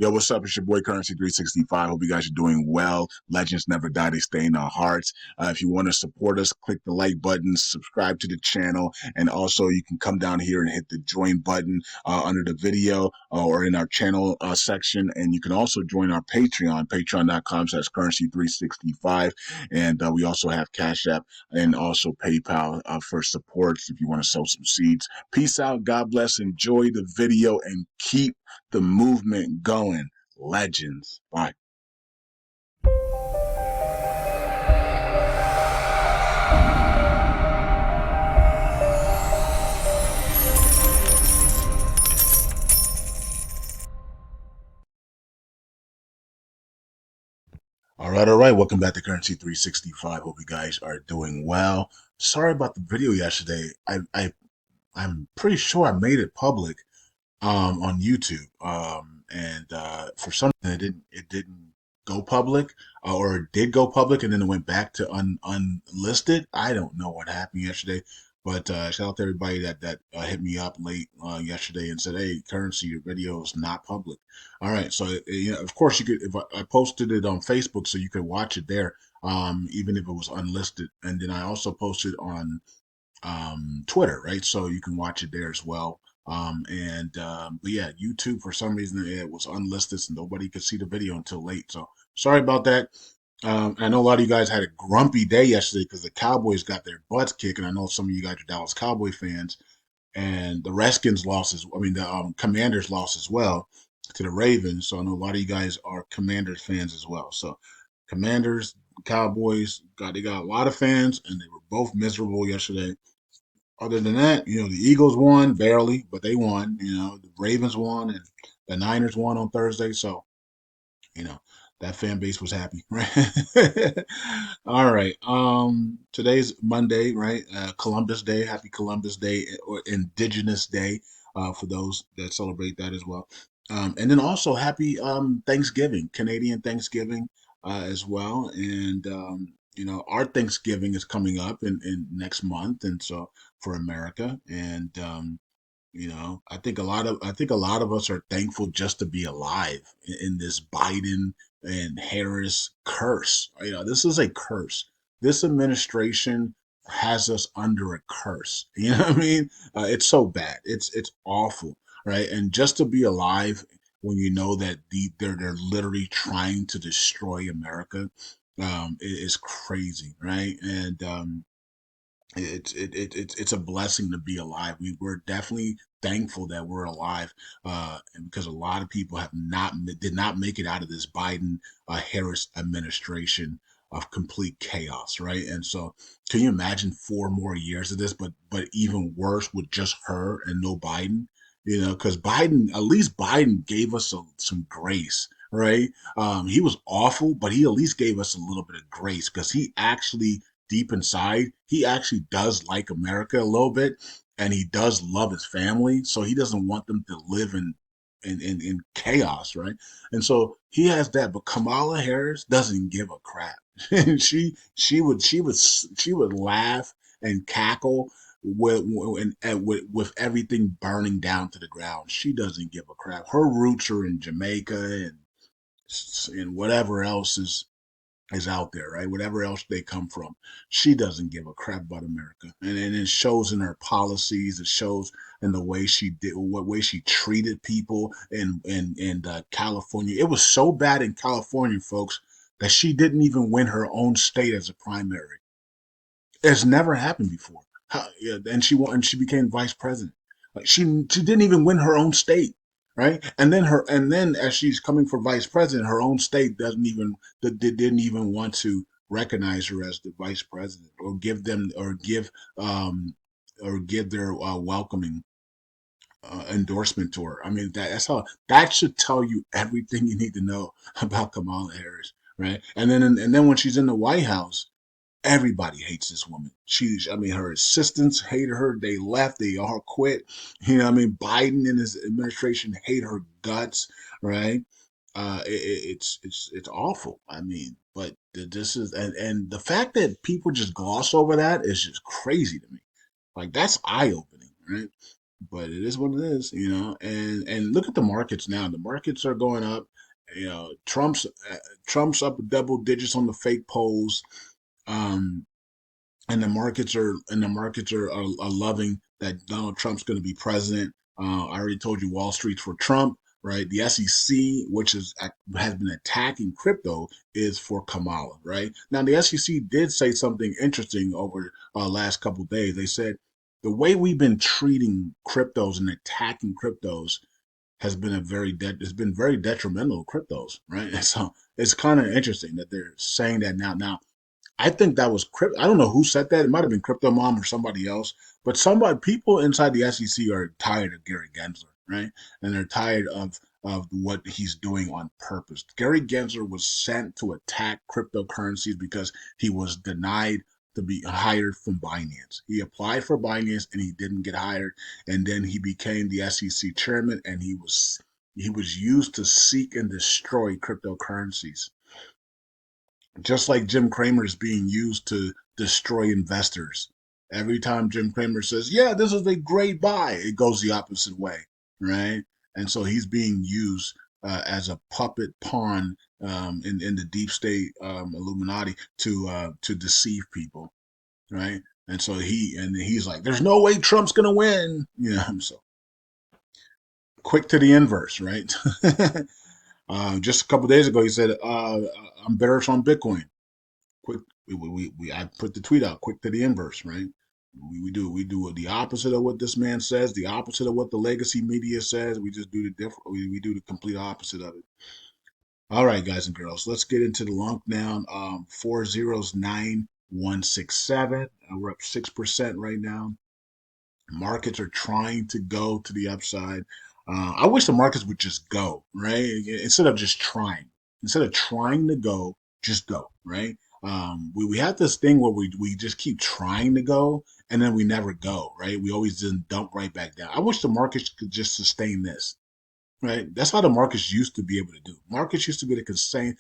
Yo, what's up? It's your boy Currency 365. Hope you guys are doing well. Legends never die, they stay in our hearts. If you want to support us, click the like button, subscribe to the channel, and also you can come down here and hit the join button under the video or in our channel section. And you can also join our Patreon, patreon.com/currency365. And we also have Cash App and also PayPal for supports if you want to sow some seeds. Peace out. God bless. Enjoy the video and keep the movement going. Legends. Bye. All right. Welcome back to Currency 365. Hope you guys are doing well. Sorry about the video yesterday. I'm pretty sure I made it public on YouTube. And for some reason it didn't go public, or it did go public and then it went back to unlisted. I don't know what happened yesterday, but shout out to everybody that hit me up late yesterday and said, "Hey, Currency, your video is not public." All right, so of course you could. If I posted it on Facebook, so you could watch it there, even if it was unlisted, and then I also posted on Twitter, right? So you can watch it there as well. But yeah, YouTube for some reason it was unlisted, so nobody could see the video until late. So sorry about that. I know a lot of you guys had a grumpy day yesterday because the Cowboys got their butts kicked, and I know some of you guys are Dallas Cowboy fans, and the Redskins lost the Commanders lost as well to the Ravens. So I know a lot of you guys are Commanders fans as well. So Commanders, Cowboys they got a lot of fans, and they were both miserable yesterday. Other than that, the Eagles won barely, but they won. The Ravens won and the Niners won on Thursday. So, you know, that fan base was happy, right? All right. Today's Monday, right? Columbus Day. Happy Columbus Day or Indigenous Day for those that celebrate that as well. And then also happy Thanksgiving, Canadian Thanksgiving as well. And our Thanksgiving is coming up in next month, and so for America. And I think a lot of us are thankful just to be alive in this Biden and Harris curse. This is a curse. This administration has us under a curse. You know what I mean? It's so bad. It's awful, right? And just to be alive when you know that they're literally trying to destroy America, is crazy, right? And it's a blessing to be alive. We're definitely thankful that we're alive, and because a lot of people did not make it out of this Biden Harris administration of complete chaos, right? And so, can you imagine 4 more years of this? But even worse with just her and no Biden. Because Biden, at least Biden gave us some grace, right? He was awful, but he at least gave us a little bit of grace because he actually deep inside, he actually does like America a little bit, and he does love his family. So he doesn't want them to live in chaos, right? And so he has that. But Kamala Harris doesn't give a crap. And she would laugh and cackle with everything burning down to the ground. She doesn't give a crap. Her roots are in Jamaica and whatever else is out there, right? Whatever else they come from, she doesn't give a crap about America, and it shows in her policies. It shows in the way she did, what way she treated people in California. It was so bad in California, folks, that she didn't even win her own state as a primary. It's never happened before. Yeah, and she won, and she became vice president. Like she didn't even win her own state, right? And then as she's coming for vice president, her own state didn't even want to recognize her as the vice president or give them or give their welcoming endorsement to her. I mean that should tell you everything you need to know about Kamala Harris, right? And then when she's in the White House, everybody hates this woman. Her assistants hate her. They left. They all quit. Biden and his administration hate her guts, right? It's awful. But this is and the fact that people just gloss over that is just crazy to me. Like that's eye opening, right? but it is what it is, you know. And look at the markets now. The markets are going up. You know, Trump's up double digits on the fake polls. Um, and the markets are loving that Donald Trump's going to be president. I already told you Wall Street's for Trump, right? The SEC, which has been attacking crypto, is for Kamala, right? Now the SEC did say something interesting over last couple of days. They said the way we've been treating cryptos and attacking cryptos has been very detrimental to cryptos, right? And so it's kind of interesting that they're saying that now. Now I think that was crypto. I don't know who said that. It might have been Crypto Mom or somebody else. But people inside the SEC are tired of Gary Gensler, right? And they're tired of what he's doing on purpose. Gary Gensler was sent to attack cryptocurrencies because he was denied to be hired from Binance. He applied for Binance and he didn't get hired. And then he became the SEC chairman, and he was used to seek and destroy cryptocurrencies, just like Jim Cramer is being used to destroy investors. Every time Jim Cramer says, "Yeah, this is a great buy," it goes the opposite way, right? And so he's being used as a puppet pawn in the deep state Illuminati to deceive people, right? And so he's like, "There's no way Trump's gonna win," you know. So quick to the inverse, right? Just a couple of days ago, he said, "I'm bearish on Bitcoin." Quick, I put the tweet out, quick to the inverse, right? We do the opposite of what this man says, the opposite of what the legacy media says. We just do the different. We do the complete opposite of it. All right, guys and girls, let's get into the LUNC now. 409167. We're up 6% right now. Markets are trying to go to the upside. I wish the markets would just go, right? Instead of just trying. Instead of trying to go, just go, right? We have this thing where we just keep trying to go and then we never go, right? We always just dump right back down. I wish the markets could just sustain this, right? That's how the markets used to be able to do. Markets used to be able to sustain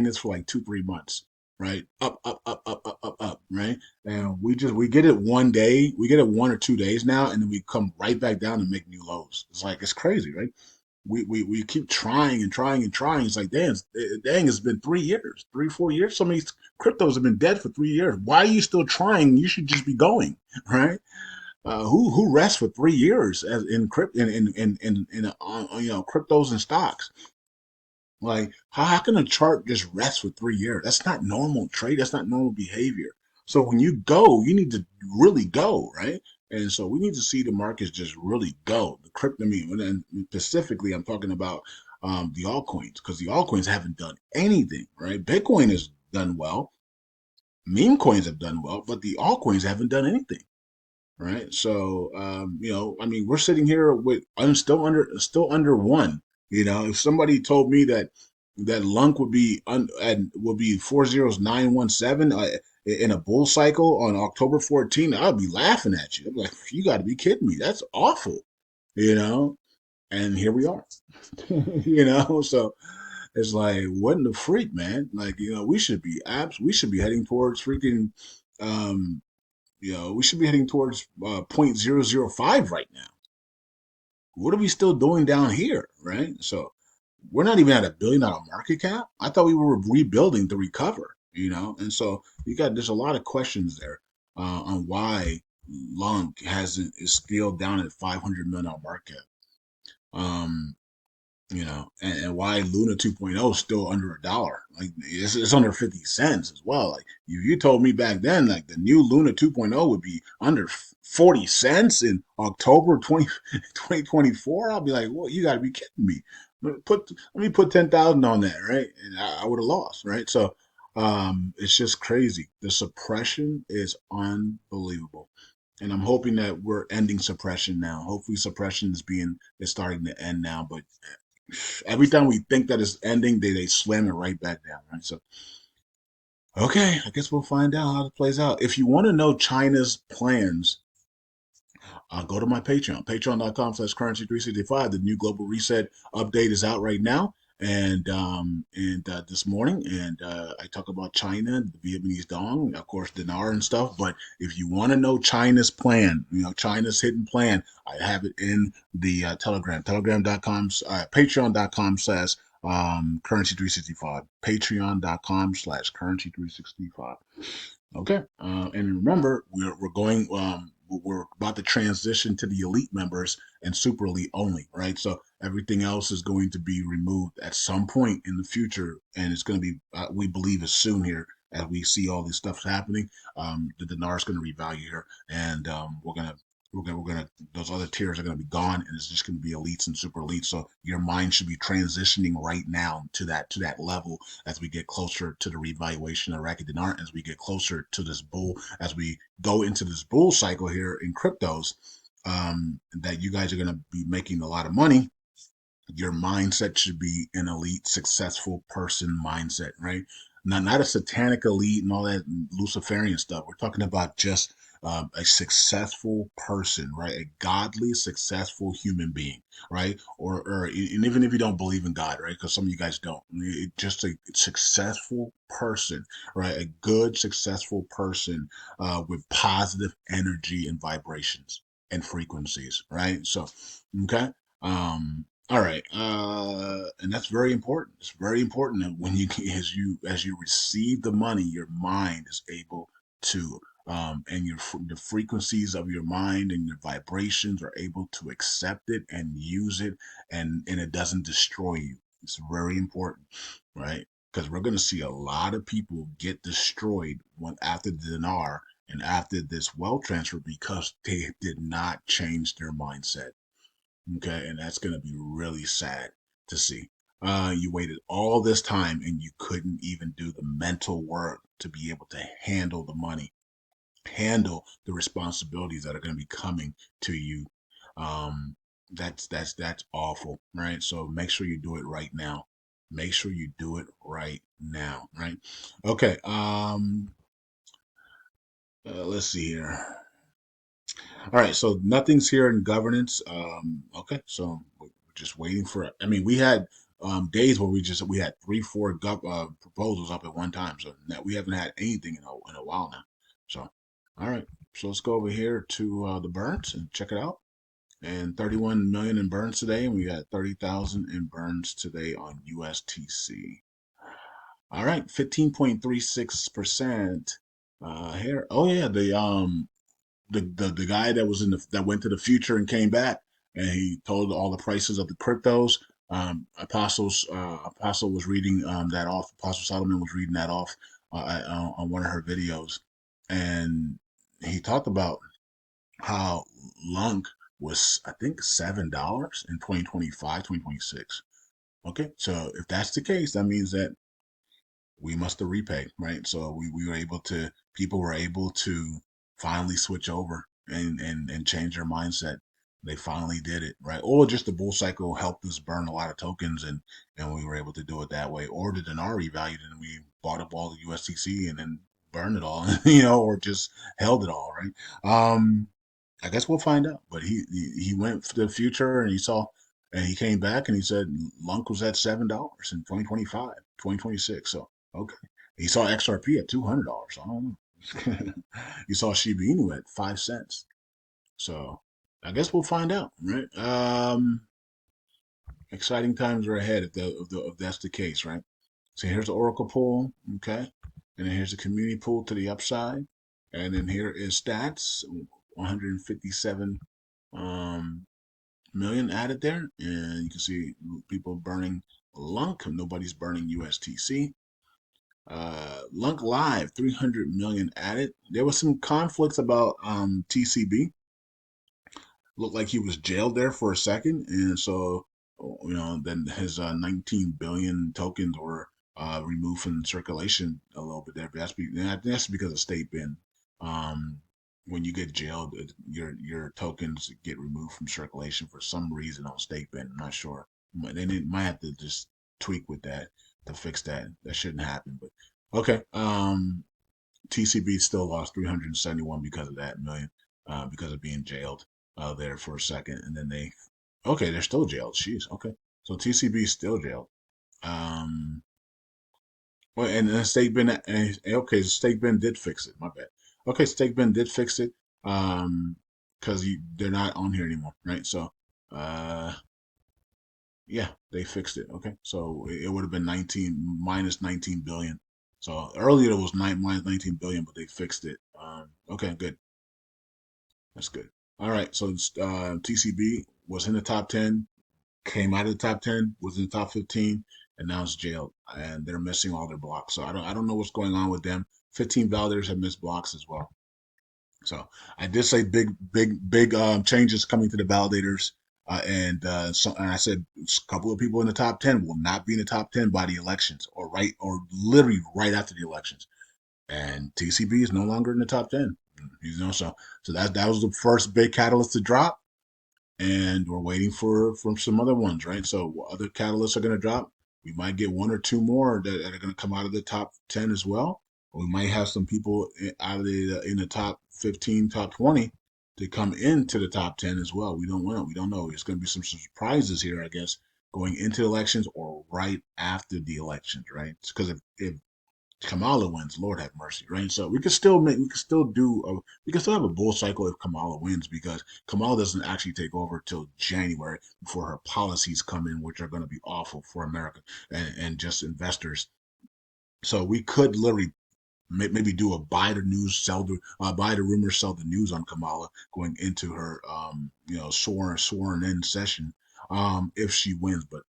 this for like 2, 3 months, right? Up, up, up, up, up, up, up, right? And we get it one day, we get it 1 or 2 days now, and then we come right back down and make new lows. It's like it's crazy, right? We keep trying and trying and trying. It's like, dang, it's been 3 years, 3, 4 years. Some of these cryptos have been dead for 3 years. Why are you still trying? You should just be going, right? Who rests for 3 years as in crypt in cryptos and stocks? Like how can a chart just rest for 3 years? That's not normal trade. That's not normal behavior. So when you go, you need to really go, right? And so we need to see the markets just really go. The crypto, I mean, and specifically, I'm talking about the altcoins, because the altcoins haven't done anything, right? Bitcoin has done well, meme coins have done well, but the altcoins haven't done anything, right? So I mean, we're sitting here with I'm still under one. You know, if somebody told me that Lunk would be 400917 in a bull cycle on October 14th, I'd be laughing at you. I'm like, you got to be kidding me. That's awful, you know. And here we are, you know. So it's like, what in the freak, man? Like, we should be heading towards freaking um we should be heading towards 0.005 right now. What are we still doing down here, right? So we're not even at $1 billion market cap. I thought we were rebuilding to recover, you know? And so there's a lot of questions there on why LUNC hasn't is scaled down at $500 million market cap. Um, and why Luna 2.0 is still under $1. Like it's under 50 cents as well. Like you told me back then, like the new Luna 2.0 would be under 40 cents in October 2024. I'll be like, well, you got to be kidding me. Let me put 10,000 on that, right? And I would have lost, right? So it's just crazy. The suppression is unbelievable. And I'm hoping that we're ending suppression now. Hopefully suppression is starting to end now, but every time we think that it's ending, they slam it right back down, right? So, okay, I guess we'll find out how it plays out. If you want to know China's plans, go to my Patreon, patreon.com/currency365. The new global reset update is out right now. and this morning, and I talk about China, the Vietnamese dong, of course, dinar and stuff. But if you want to know China's plan, China's hidden plan, I have it in the Telegram, telegram.com, patreon.com/ currency 365, patreon.com/ currency 365. Okay. And remember, we're going, we're about to transition to the elite members and super elite only, right? So everything else is going to be removed at some point in the future, and it's going to be, we believe, as soon here as we see all this stuff happening. The dinar is going to revalue here, and we're gonna those other tiers are gonna be gone, and it's just gonna be elites and super elites. So your mind should be transitioning right now to that level as we get closer to the revaluation of Iraqi dinar, as we get closer to this bull, as we go into this bull cycle here in cryptos. That you guys are gonna be making a lot of money. Your mindset should be an elite, successful person mindset, right? Not a satanic elite and all that Luciferian stuff. We're talking about just a successful person, right? A godly, successful human being, right? And even if you don't believe in God, right? Because some of you guys don't, just a successful person, right? A good, successful person with positive energy and vibrations and frequencies, right? So, okay. All right, and that's very important. It's very important that when you as you receive the money, your mind is able to, and the frequencies of your mind and your vibrations are able to accept it and use it, and it doesn't destroy you. It's very important, right? Because we're going to see a lot of people get destroyed when after the dinar and after this wealth transfer because they did not change their mindset. Okay, and that's going to be really sad to see. You waited all this time and you couldn't even do the mental work to be able to handle the money, handle the responsibilities that are going to be coming to you. That's awful, right? So make sure you do it right now. Make sure you do it right now, right? Okay. Let's see here. All right, so nothing's here in governance. Okay, so we're just waiting for. I mean, we had days where we had three, four proposals up at one time. So now we haven't had anything in a while now. So, all right, so let's go over here to the burns and check it out. And 31 million in burns today, and we got 30,000 in burns today on USTC. All right, 15.36% here. Oh yeah, the guy that was that went to the future and came back, and he told all the prices of the cryptos. Apostle was reading that off. Apostle Solomon was reading that off on one of her videos, and he talked about how LUNC was, I think, $7 in 2025, 2026. Okay, so if that's the case, that means that we must have repaid, right? So we were able to, people were able to finally switch over and change their mindset. They finally did it, right? Or just the bull cycle helped us burn a lot of tokens, and we were able to do it that way. Or the dinar revalued and we bought up all the USTC and then burned it all, or just held it all, right? I guess we'll find out. But he went for the future and he saw, and he came back and he said LUNC was at $7 in 2025, 2026. So okay, he saw XRP at $200. I don't know. He saw Shiba Inu at 5 cents. So I guess we'll find out, right? Exciting times are ahead if that's the case, right? So here's the Oracle pool, okay, and then here's the community pool to the upside, and then here is stats, 157 million added there, and you can see people burning LUNC. Nobody's burning USTC. LUNC Live, 300 million added. There was some conflicts about TCB. Looked like he was jailed there for a second, and so then his 19 billion tokens were removed from circulation a little bit there. But that's because of state bin. Um, when you get jailed, your tokens get removed from circulation for some reason on state bin. I'm not sure. They might have to just tweak with that to fix that. That shouldn't happen. But okay. TCB still lost 371 because of that million, because of being jailed there for a second, and then they're still jailed. Jeez, okay, so TCB is still jailed. Um, well, and the state bin, okay, the state bin did fix it. My bad. Okay, state bin did fix it. Because they're not on here anymore, right? So, uh, yeah, they fixed it. Okay, so it would have been 19 minus 19 billion. So earlier it was minus 19 billion, but they fixed it. Okay, good. That's good. All right, so TCB was in the top 10, came out of the top 10, was in the top 15, and now it's jailed, and they're missing all their blocks. So I don't know what's going on with them. 15 validators have missed blocks as well. So I did say big changes coming to the validators, and I said a couple of people in the top 10 will not be in the top 10 by the elections, or literally right after the elections. And TCB is no longer in the top 10. So that was the first big catalyst to drop, and we're waiting for from some other ones, right? So what other catalysts are going to drop? We might get one or two more that are going to come out of the top 10 as well. Or we might have some people out of the in the top 15, top 20 to come into the top 10 as well. We don't know. We don't know. There's going to be some surprises here, I guess, going into elections or right after the elections, right? Because if Kamala wins, Lord have mercy, right? So we can still have a bull cycle if Kamala wins, because Kamala doesn't actually take over till January before her policies come in, which are going to be awful for America and just investors. So we could literally maybe do a buy the news, buy the rumor, sell the news on Kamala going into her, sworn in session, if she wins. But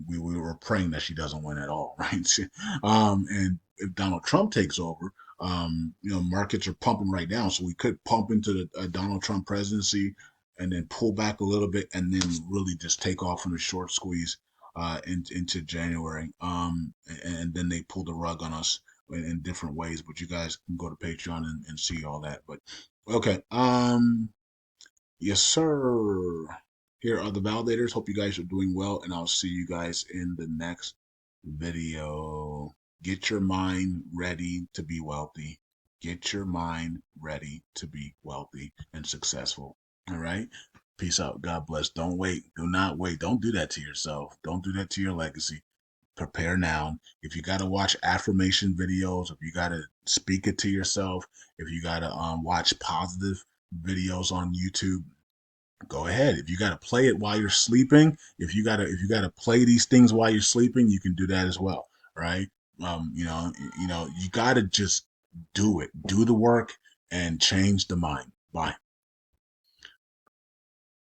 we were praying that she doesn't win at all, right? And if Donald Trump takes over, markets are pumping right now, so we could pump into the Donald Trump presidency and then pull back a little bit and then really just take off from the short squeeze into January. And then they pull the rug on us in different ways. But you guys can go to Patreon and see all that. But okay, yes, sir. Here are the validators. Hope you guys are doing well, and I'll see you guys in the next video. Get your mind ready to be wealthy. Get your mind ready to be wealthy and successful. All right? Peace out. God bless. Don't wait. Do not wait. Don't do that to yourself. Don't do that to your legacy. Prepare now. If you got to watch affirmation videos, if you got to speak it to yourself, if you got to watch positive videos on YouTube, go ahead. If you got to play it while you're sleeping, if you got to play these things while you're sleeping, you can do that as well, right? You got to just do it. Do the work and change the mind. Bye.